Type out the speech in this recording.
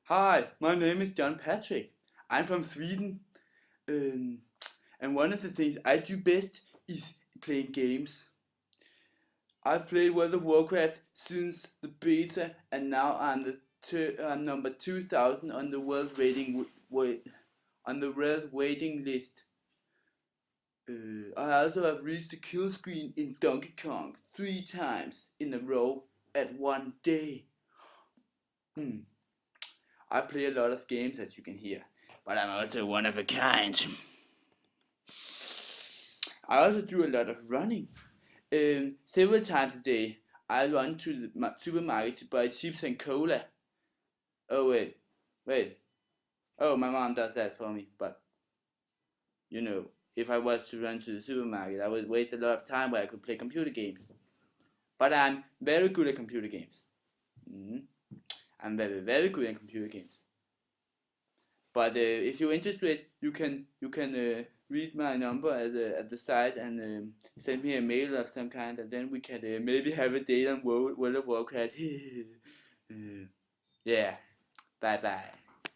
Hi, my name is John Patrick. I'm from Sweden. And one of the things I do best is playing games. I've played World of Warcraft since the beta, and now I'm number 2000 on the world waiting list. I also have reached the kill screen in Donkey Kong 3 times in a row at one day. I play a lot of games, as you can hear, but I'm also one of a kind. I also do a lot of running. Several times a day, I run to the supermarket to buy chips and cola. Oh wait. Oh, my mom does that for me. But if I was to run to the supermarket, I would waste a lot of time where I could play computer games. But I'm very good at computer games. I'm very good at computer games. But if you're interested, you can read my number at the site and send me a mail of some kind, and then we can maybe have a date on World of Warcraft. Yeah, bye bye.